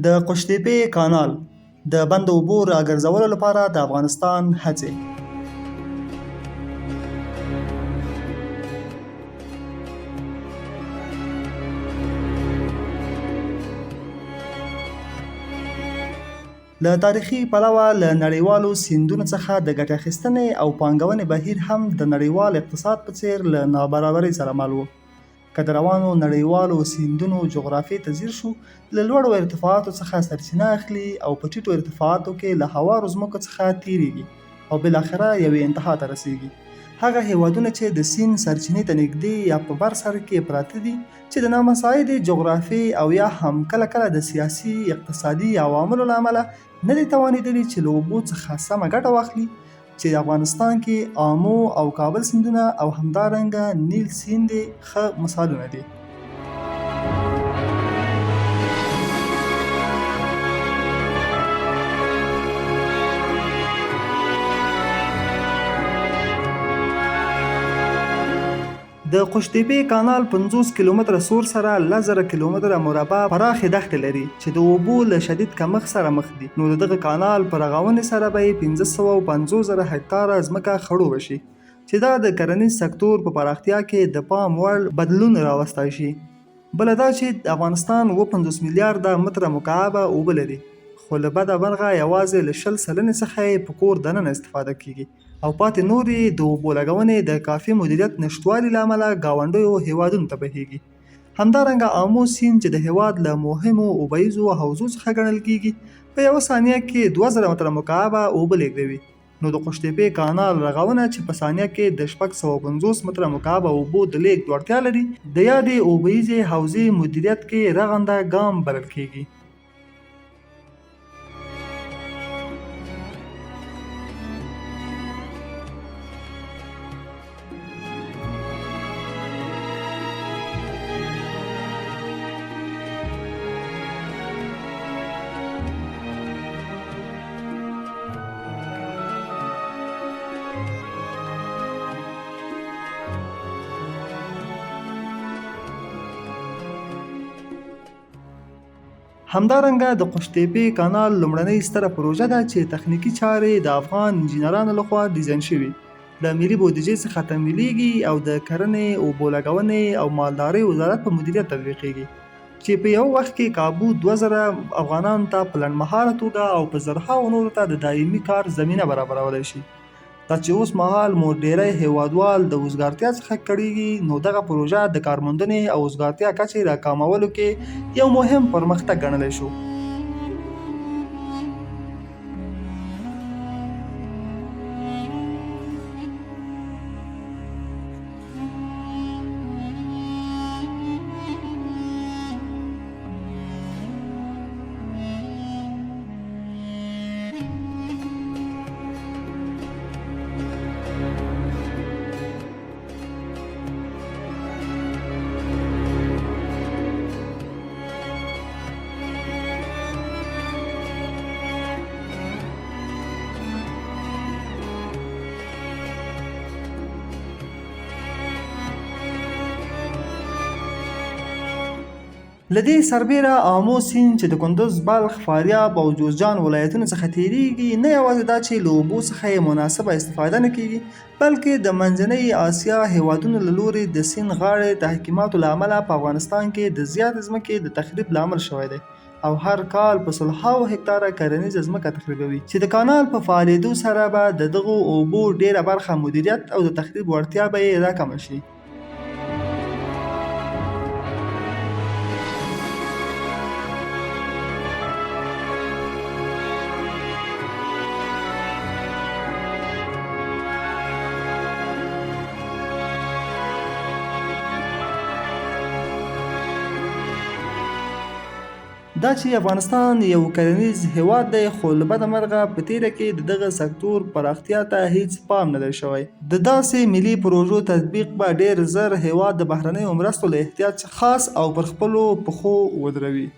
د قوشتېپې کانال د بند اوبو راګرځولو لپاره د افغانستان هڅې. له تاریخي پلوه له نړیوالو سیندونو څخه د ګټې اخیستنې او پانګونې بهیر هم د نړیوال اقتصاد په څیر له نابرابرۍ سره مل و. که د روانو نړیوالو سیندونو جغرافیې ته ځیر شو، له لوړو ارتفاعاتو څخه سرچینه اخلي او په ټیټو ارتفاعاتو کې له هوارو ځمکو څخه تیریږي او بالاخره یوې انتها ته رسیږي. هغه هیوادونه چې د سیند سرچینې ته نږدې یا په بر سر کې پراته دي، چې د نامساعدې جغرافیې او یا هم کله کله د سیاسي اقتصادي عواملو له امله نه دي توانېدلي چې له اوبو څخه سمه ګټه واخلي، چې افغانستان کې آمو او کابل سیندونه او همدارنګه نیل سیند ښه مثالونه دي. د قوشتېپې کانال 50 کیلومتره سور سره 10,000 کیلومتره مربع پراخې دښتې لري چې د اوبو له شدید کمښت سره مخ دي. نو د دغه کانال په رغونې سره به 550,000 هکټاره ځمکه خړوبه شي، چې دا د کرنیز سکتور په پراختیا کې د پام وړ بدلون راوستی شي. بله دا چې د افغانستان 50 میلیارده متره مکعبه اوبه لري، خو له بده مرغه یوازې له 20% څخه یې په کور دننه استفاده کیږي او پاتې نورې د اوبو لګونې د کافي مدیریت نشتوالي له امله ګاونډیو هیوادونو ته بهیږي. همدارنګه آمو سیند چې د هیواد له مهمو اوبیزو حوزو څخه ګڼل کیږي، په یوه ثانیه کې 2000 متره مکعبه اوبه لیږدوي. نو د قوشتېپې کانال رغونه چې په ثانیه کې د 650 متره مکعبه اوبو د لیږد وړتیا لري، د یادې اوبیزې حوزې مدیریت کې رغنده ګام بلل کیږي. همدارنګه د قوشتېپې کانال لومړنۍ ستره پروژه ده چې تخنیکي چارې د افغان انجینرانو لخوا ډیزاین شوي، د ملي بودیجې څخه تمویلیږي او د کرنې، اوبو لګونې او مالدارۍ وزارت په مدیریت تطبیقیږي، چې په یو وخت کې کابو 2000 افغانانو ته په لنډمهاله توګه او په زرهاو نورو ته د دایمي کار زمینه برابرولی شي. دا چې اوس مهال مو ډیری هیوادوال د وزګارتیا څخه کړیږي، نو دغه پروژه د کارموندنې او وزګارتیا کچې راکامولو کې یو مهم پرمختګ ګڼلی شو. له دې سربیره آمو سیند چې د کندز، بلخ، فاریاب او جوزجان ولایتونو څخه تیریږي، نه یوازې دا چې له اوبو څخه یې مناسبه استفاده نه کیږي، بلکې د منځنۍ اسیا هیوادونو له لوري د سیند غاړې تحکیماتو له امله په افغانستان کې د زیاتې ځمکې د تخریب لامل شوی دی او هر کال په سلهاو هکټاره کرنیزه ځمکه تخریبوي، چې د کانال په فعالېدو سره به د دغو اوبو ډیره برخه مدیریت او د تخریب وړتیا به یې راکمه شي. دا چې افغانستان یو کرنیز هیواد دی، خو له بده مرغه په تیره کې د دغه سکتور پراختیا ته هیڅ پام نه دی شوی. د داسې ملي پروژو تطبیق به ډیر زر هیواد د بهرنیو مرستو له احتیاج خاص او پر خپلو پښو ودروي.